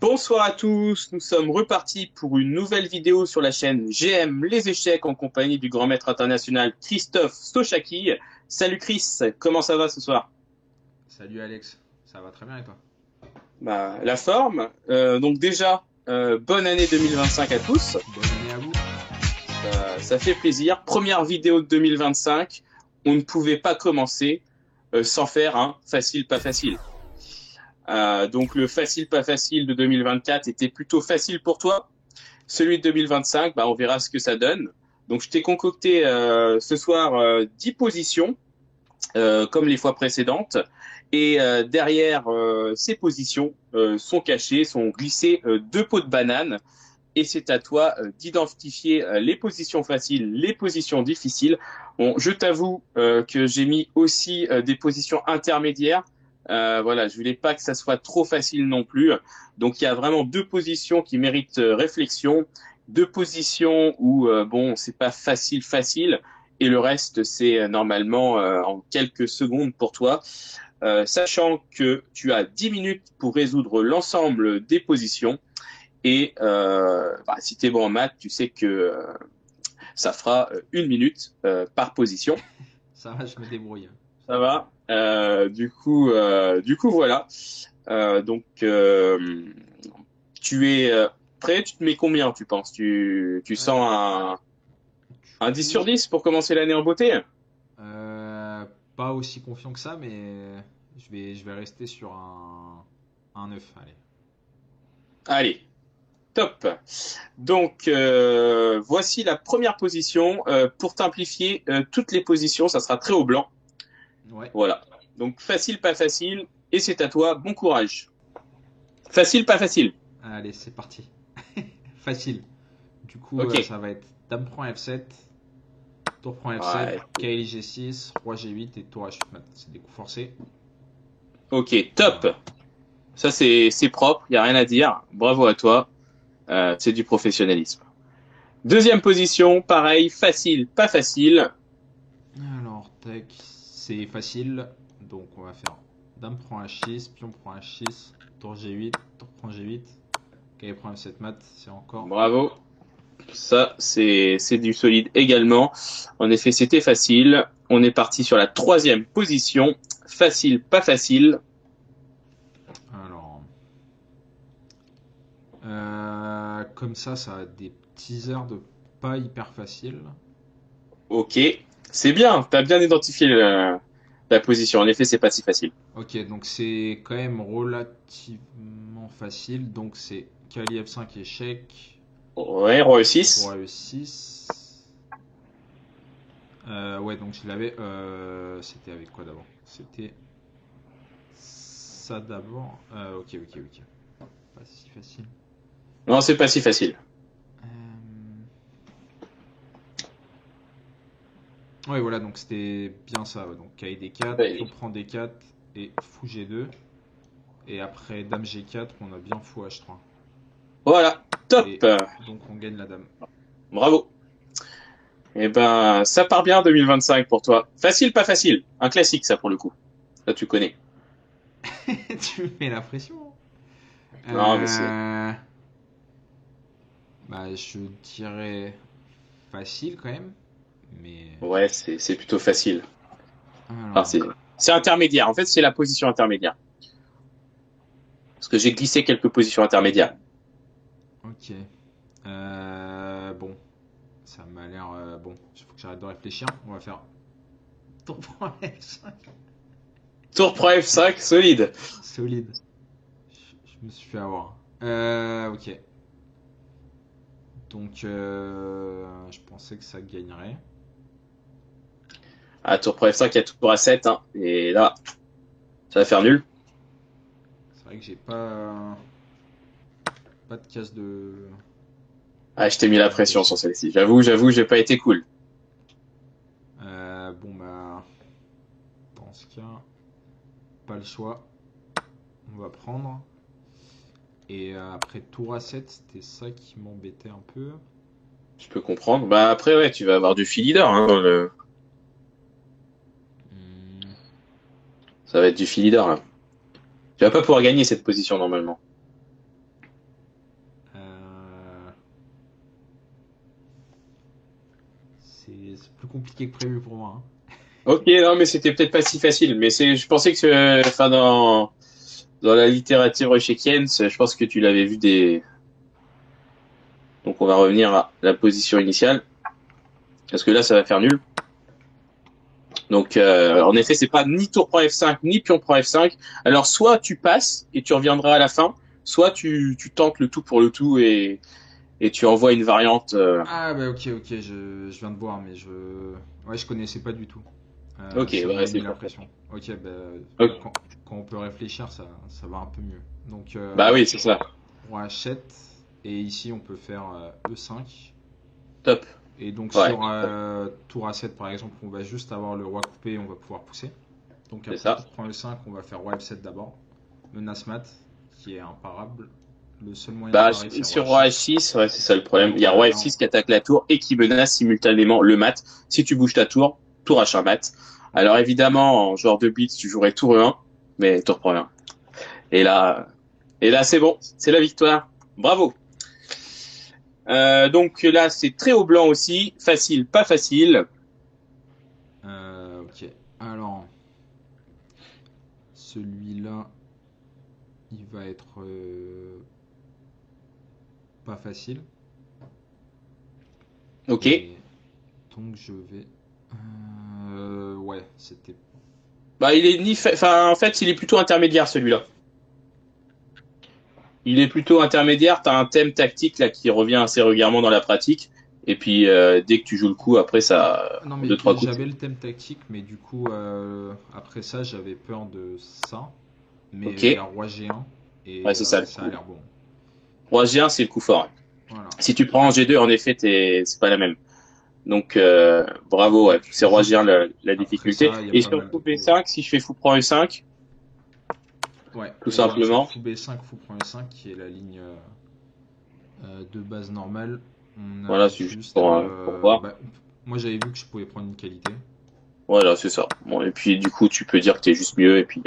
Bonsoir à tous, nous sommes repartis pour une nouvelle vidéo sur la chaîne GM Les Échecs en compagnie du grand maître international Christophe Sochaki. Salut Chris, comment ça va ce soir? Salut Alex, ça va très bien et toi? La forme. Donc déjà, bonne année 2025 à tous. Bonne année à vous. Ça fait plaisir. Première vidéo de 2025. On ne pouvait pas commencer sans faire un facile pas facile. Donc le facile pas facile de 2024 était plutôt facile pour toi. Celui de 2025, on verra ce que ça donne. Donc je t'ai concocté ce soir 10 positions comme les fois précédentes. Et derrière ces positions sont cachées, sont glissées deux pots de banane. Et c'est à toi d'identifier les positions faciles, les positions difficiles. Bon, je t'avoue que j'ai mis aussi des positions intermédiaires. Voilà, je voulais pas que ça soit trop facile non plus. Donc il y a vraiment deux positions qui méritent réflexion, deux positions où bon, c'est pas facile, et le reste c'est normalement en quelques secondes pour toi. Sachant que tu as 10 minutes pour résoudre l'ensemble des positions. Et si tu es bon en maths, tu sais que ça fera une minute par position. Ça va, je me débrouille. Ça va. Du coup, voilà. Donc, tu es prêt? Tu te mets combien, tu penses? Tu sens Euh, du un 10 sur coup, 10 pour commencer l'année en beauté? euh, pas aussi confiant que ça, mais je vais rester sur un 9. Allez. Allez, top. Donc, voici la première position. Pour simplifier toutes les positions, ça sera très au blanc. Ouais, Voilà. Donc facile, pas facile, et c'est à toi. Bon courage. Facile, pas facile. allez, c'est parti. Facile. Du coup, Ok. ça va être Dame prend F7, Tour prend F7, Ouais. Cavalier G6, Roi G8 et Tour H8 mat. C'est des coups forcés. Ok, top. Voilà. Ça c'est propre, y a rien à dire. Bravo à toi. C'est du professionnalisme. Deuxième position, pareil, facile, pas facile. Alors, tac, c'est facile. Donc, on va faire Dame prend H6, Pion prend H6, Tour G8, Tour prend G8, Cavalier prend F7 mat. C'est encore. Bravo. Ça c'est du solide également. En effet, c'était facile. On est parti sur la troisième position. Facile, pas facile. Alors, comme ça a des petits airs de pas hyper facile. Ok. C'est bien. T'as bien identifié la position. En effet, c'est pas si facile. Ok, donc c'est quand même relativement facile. Donc, c'est Cavalier F5 échec, Ouais, roi Roi E6. E6. Ouais, donc je l'avais. C'était avec quoi d'abord? C'était ça d'abord. Ok. Pas si facile. Non, c'est pas si facile. Euh, Ouais, voilà, donc c'était bien ça. Ouais. Donc KD 4, Ouais. Pion prend D4 et Fou G2. Et après Dame G4, on a bien Fou H3. Voilà, top. Et donc on gagne la Dame. Bravo. Eh ben, ça part bien 2025 pour toi. Facile, pas facile. Un classique, ça, pour le coup. Ça, tu connais. Tu me mets la pression. Non, mais c'est... Euh, Bah, je dirais facile quand même. Mais Ouais, c'est plutôt facile. Enfin, alors, c'est intermédiaire. En fait, c'est la position intermédiaire. Parce que j'ai glissé quelques positions intermédiaires. ok. Bon, ça m'a l'air bon. Il faut que j'arrête de réfléchir. On va faire tour pour F5. Tour pro F5, solide. Solide. Je me suis fait avoir. Ok. Donc, je pensais que ça gagnerait. Ah, tour pro F5, il y a tour A7, hein. Et là, ça va faire nul. C'est vrai que j'ai pas de case de. Ah, je t'ai mis la À pression sur réfléchir. celle-ci. J'avoue, j'ai pas été cool. Bon, bah, dans ce cas, pas le choix. On va prendre. Et après tour A7, c'était ça qui m'embêtait un peu. Je peux comprendre. Bah, après, ouais, tu vas avoir du fil leader, hein, dans le... Hmm, Ça va être du fil leader, là. Tu vas pas pouvoir gagner cette position, normalement. c'est plus compliqué que prévu pour moi, hein. Ok, non, mais c'était peut-être pas si facile. Mais je pensais que, enfin, dans la littérature échiquienne, je pense que tu l'avais vu des. Donc, on va revenir à la position initiale, parce que là, ça va faire nul. Donc, en effet, c'est pas ni tour prend F5, ni pion prend F5. Alors, soit tu passes et tu reviendras à la fin, soit tu tentes le tout pour le tout et tu envoies une variante. Ah bah ok, je viens de voir, mais ouais, je connaissais pas du tout. Ok, Ça ouais, m'a c'est mis la pour ça. pression. Ok, bah Ok. quand on peut réfléchir, ça va un peu mieux. Donc Bah oui, c'est ça. roi H7, et ici on peut faire E5. Top. Et donc Ouais, sur tour A7 par exemple, on va juste avoir le roi coupé, on va pouvoir pousser. Donc c'est après ça. tour prend E5, on va faire roi F7 d'abord. Menace mat, qui est imparable. Le seul moyen de Bah, parer, c'est roi sur roi H6. H6, ouais, c'est ça le problème. Il y a Voilà, roi là, F6 qui attaque la tour et qui menace simultanément le mat. Si tu bouges ta tour, tour H1 mat. ok. Alors évidemment, en joueur de blitz, tu jouerais tour E1, mais tour prend 1. Et là, c'est bon, c'est la victoire. Bravo. Donc là, c'est très au blanc aussi. Facile, pas facile. Ok. Alors, celui-là, il va être pas facile. Ok. Et donc je vais. Ouais, c'était. Bah, il est ni, enfin, en fait, il est plutôt intermédiaire celui-là. Il est plutôt intermédiaire. T'as un thème tactique là qui revient assez régulièrement dans la pratique. Et puis dès que tu joues le coup, après ça, Non, en mais deux trois coups. j'avais le thème tactique, mais du coup, après ça, j'avais peur de ça. Mais Ok. il y a roi G1 Ouais, et c'est ça le ça a coup. l'air bon. Roi G1, c'est le coup fort. Voilà. Si tu prends G2, en effet, c'est pas la même. Donc bravo, ouais. Donc C'est Roi G1 la après difficulté. ça, il y a Et pas sur mal de coup coups. B5, si je fais fou prend E5, Ouais, tout et donc sur simplement. fou B5, fou prend E5, qui est la ligne de base normale, on a Voilà, c'est juste juste. pour voir. Moi j'avais vu que je pouvais prendre une qualité. Voilà, c'est ça. Bon, et puis du coup, tu peux dire que t'es juste mieux. Et puis,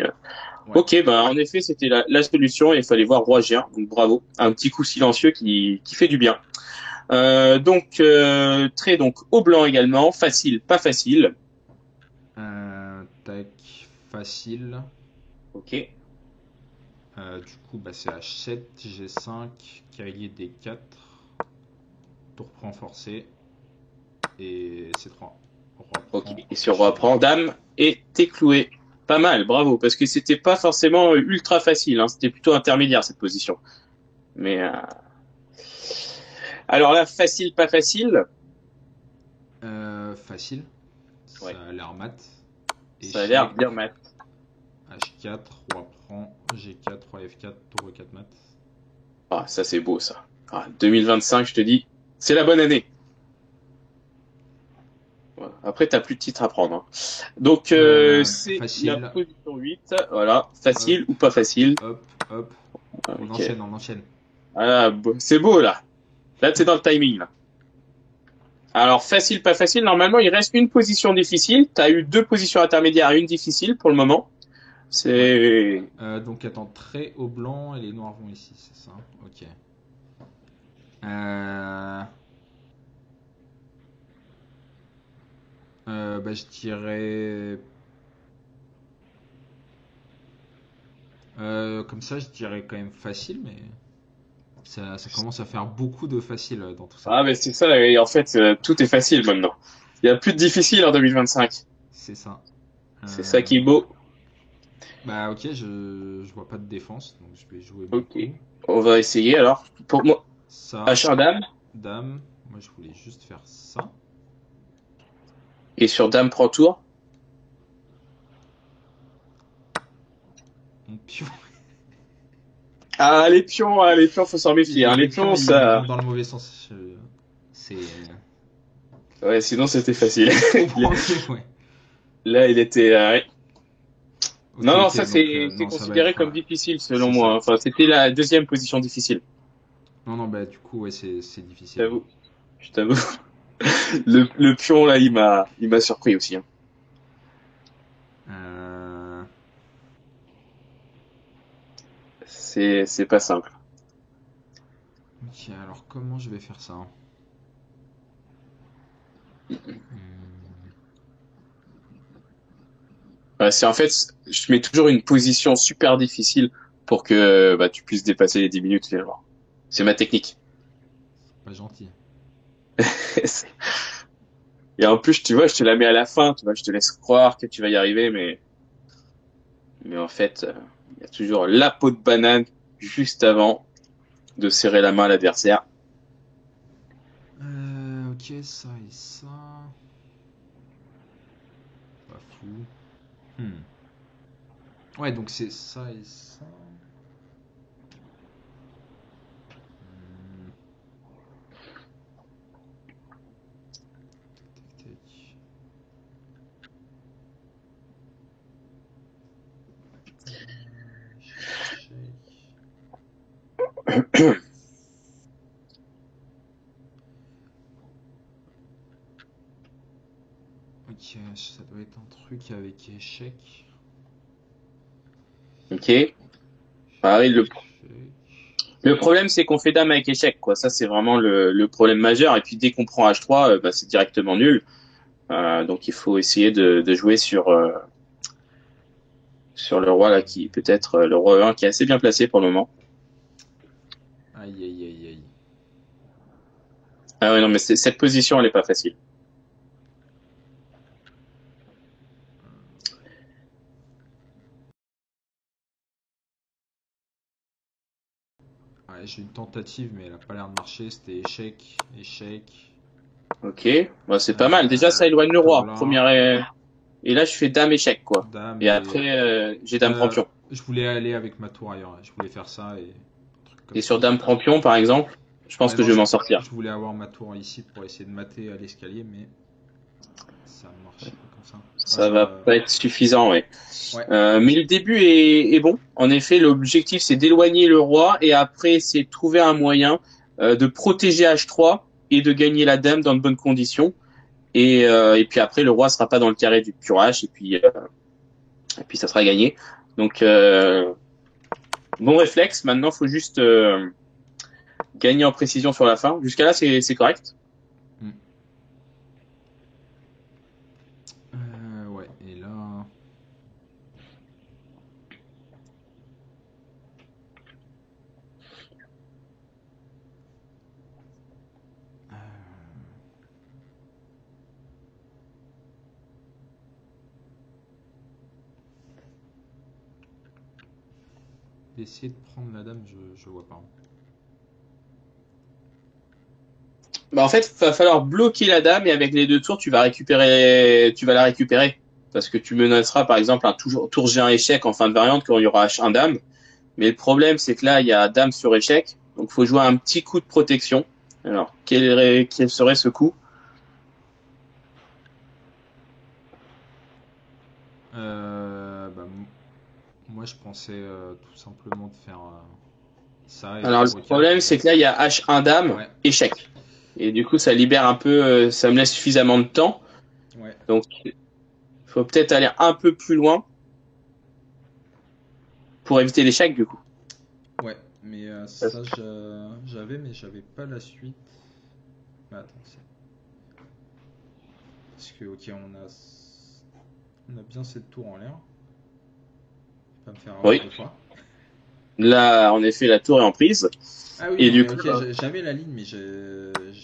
Ouais. ok, bah en effet, c'était la solution. Et il fallait voir Roi G1. Donc bravo, un petit coup silencieux qui fait du bien. Donc trait donc au blanc également, facile, pas facile. Tac, facile. Ok, Du coup, bah, c'est H7, G5, cavalier D4, tour prend forcé, et C3. Roi ok. prend Et sur Roi H4. prend Dame et t'es cloué. Pas mal, bravo, parce que c'était pas forcément ultra facile. Hein, c'était plutôt intermédiaire cette position. Mais alors là, facile, pas facile. Facile, Ouais, ça a l'air mat. ça a l'air Échec, bien mat. H4, roi prend, G4, roi F4, tour E4 mat. Ah, ça c'est beau ça. Ah, 2025, je te dis, c'est la bonne année. Voilà. Après, t'as plus de titres à prendre. Hein. Donc, c'est la Facile, position 8. Voilà, hop, facile ou pas facile. hop, hop. On Ok. enchaîne, on enchaîne. Ah, c'est beau là. Là, c'est dans le timing. Là. Alors, facile, pas facile. Normalement, il reste une position difficile. T'as eu deux positions intermédiaires et une difficile pour le moment. Ouais. C'est Donc attends, très au blanc et les noirs vont ici, c'est ça? Ok. Euh, bah, je dirais. Comme ça, je dirais quand même facile, mais ça commence à faire beaucoup de facile dans tout ça. ah, mais c'est ça. Et en fait, tout est facile maintenant. Il y a plus de difficile en 2025. C'est ça. C'est ça Euh, qui est beau. Bah ok, je vois pas de défense, donc je vais jouer mon Ok. coup. On va essayer alors. Pour moi, Ça, H1 dame. dame. Moi, je voulais juste faire ça. Et sur dame prend tour. Mon pion. Ah, les pions, faut s'en méfier. Hein. Les Les pions, pions, ils ça. vont dans le mauvais sens. C'est. Ouais, sinon c'était C'est facile. trop branlé, ouais. Là, il était. Ouais. Ok, Non, non, ça ok, donc c'est non, ça va considéré être. comme difficile selon C'est moi. Hein. ça. Enfin, c'était la deuxième position difficile. Non, non, bah du coup, ouais, c'est Je difficile. t'avoue. Je t'avoue. Le pion là, il m'a surpris aussi. Hein. Euh, C'est pas simple. Ok, alors comment je vais faire ça? C'est en fait, je mets toujours une position super difficile pour que bah, tu puisses dépasser les 10 minutes finalement. C'est ma technique. Pas gentil. Et en plus, tu vois, je te la mets à la fin, tu vois, je te laisse croire que tu vas y arriver, mais en fait, il y a toujours la peau de banane juste avant de serrer la main à l'adversaire. Ok, ça et ça. Pas fou. Hmm. Ouais, donc c'est ça et ça. Hmm. Tac, tac. Shake. Ok, ça doit être un truc avec échec. Ok. Pareil, Échec. le problème, c'est qu'on fait dame avec échec, quoi. Ça, c'est vraiment le problème majeur. Et puis, dès qu'on prend H3, bah, c'est directement nul. Donc, il faut essayer de jouer sur le roi, là, qui peut-être le roi E1, qui est assez bien placé pour le moment. Aïe, aïe, aïe, aïe. Ah ouais, non, mais cette position, elle est pas facile. Ouais, j'ai une tentative, mais elle a pas l'air de marcher. C'était échec, échec. Ok. Bah, c'est pas mal. Déjà, ça éloigne le Tour roi. là. Et là, je fais dame échec, quoi. Dame Et et. après, j'ai dame prend pion. Je voulais aller avec ma tour ailleurs. Je voulais faire ça et. Un truc comme Et ça. sur dame prend pion, par exemple, je pense Ouais, que non, je vais m'en sortir. je voulais avoir ma tour ici pour essayer de mater à l'escalier, mais ça marche pas comme ça. Ça va pas être suffisant, ouais. Ouais. Mais le début est bon. En effet, l'objectif, c'est d'éloigner le roi et après, c'est de trouver un moyen de protéger H3 et de gagner la dame dans de bonnes conditions. Et puis après, le roi sera pas dans le carré du pur H et puis ça sera gagné. Donc, bon réflexe. Maintenant, faut juste gagner en précision sur la fin. Jusqu'à là, c'est correct. Hmm. Ouais, et là. euh, D'essayer de prendre la dame, je vois pas. Bah en fait, il va falloir bloquer la dame et avec les deux tours, tu vas la récupérer parce que tu menaceras par exemple un tour G1 échec en fin de variante quand il y aura H1 dame. Mais le problème, c'est que là, il y a dame sur échec, donc faut jouer un petit coup de protection. Alors, quel serait ce coup? Bah, moi, je pensais tout simplement de faire ça et Alors le tour E4. problème, c'est que là, il y a H1 dame Ouais, échec, et du coup, ça libère un peu, ça me laisse suffisamment de temps. ouais, Donc, il faut peut-être aller un peu plus loin pour éviter l'échec du coup. ouais. Mais ça, j'avais, mais j'avais pas la suite. Mais attends, parce que, ok, on a bien cette tour en l'air. Pas me faire avoir Oui. deux fois. Là, en effet, la tour est en prise. Ah oui, Et non, du mais coup, ok, j'avais la ligne, mais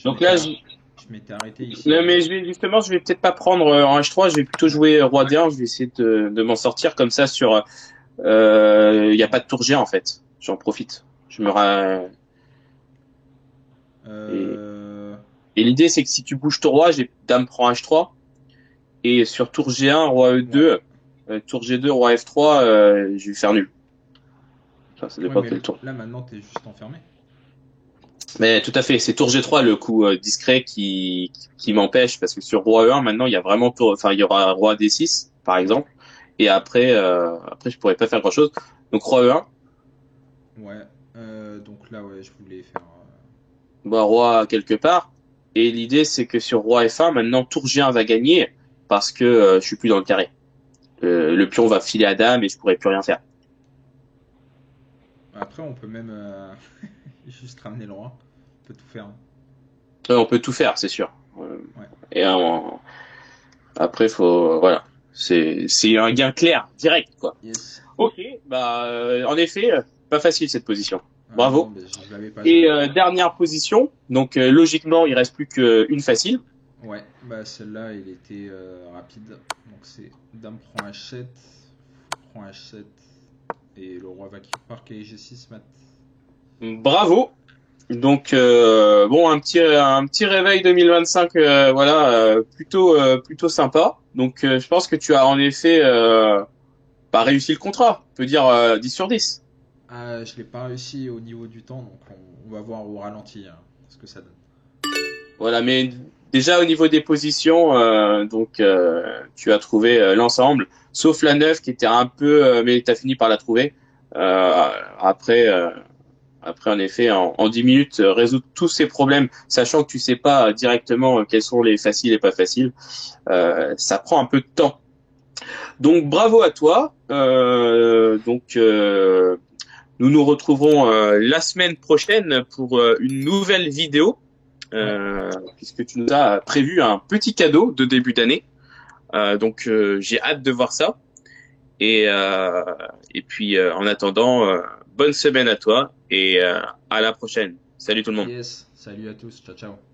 donc là, je m'étais arrêté ici non, avant. mais justement, je vais peut-être pas prendre en H3, je vais plutôt jouer roi D1, je vais essayer de m'en sortir comme ça sur, il y a pas de tour G1 en fait. J'en profite. Et, Euh, et l'idée, c'est que si tu bouges ton roi, j'ai dame prend H3, et sur tour G1, roi ouais. E2, tour G2, roi F3, je vais faire nul. Enfin, ça Ouais, dépend mais quel tour. là, maintenant, t'es juste enfermé. Mais tout à fait, c'est tour G3 le coup discret qui m'empêche parce que sur roi E1 maintenant il y a vraiment enfin il y aura roi D6 par exemple et après je pourrais pas faire grand chose. Donc roi E1, Ouais. Donc là, ouais, je voulais faire. bah, roi quelque part et l'idée c'est que sur roi F1 maintenant tour G1 va gagner parce que je suis plus dans le carré. Le pion va filer à dame et je pourrais plus rien faire. Après, on peut même juste ramener le roi. On peut tout faire, hein. On peut tout faire, c'est sûr. Et après, voilà. C'est un gain clair, direct, quoi. Yes. Ok, bah, en effet, pas facile cette position. Ah Bravo. non, mais je l'avais pas. Et dernière position, donc logiquement, il reste plus qu'une facile. Ouais, bah celle-là, il était rapide. Donc c'est dame prend H7, prend H7, et le roi va parquer G6 mat. Bravo. Donc bon, un petit réveil 2025, voilà, plutôt sympa. Donc je pense que tu as en effet pas réussi le contrat. On peut dire 10 sur 10. Ah, je l'ai pas réussi au niveau du temps, donc on va voir au ralenti hein, ce que ça donne. Voilà, mais déjà au niveau des positions, donc tu as trouvé l'ensemble, sauf la 9 qui était un peu, mais tu as fini par la trouver. Après, en effet, en 10 minutes, résoudre tous ces problèmes, sachant que tu sais pas directement quels sont les faciles et pas faciles, ça prend un peu de temps. Donc bravo à toi. Nous nous retrouverons la semaine prochaine pour une nouvelle vidéo. Ouais. Puisque tu nous as prévu un petit cadeau de début d'année. Donc j'ai hâte de voir ça. Et, euh, et puis en attendant, bonne semaine à toi et à la prochaine. Salut tout le monde. Yes, salut à tous, ciao ciao.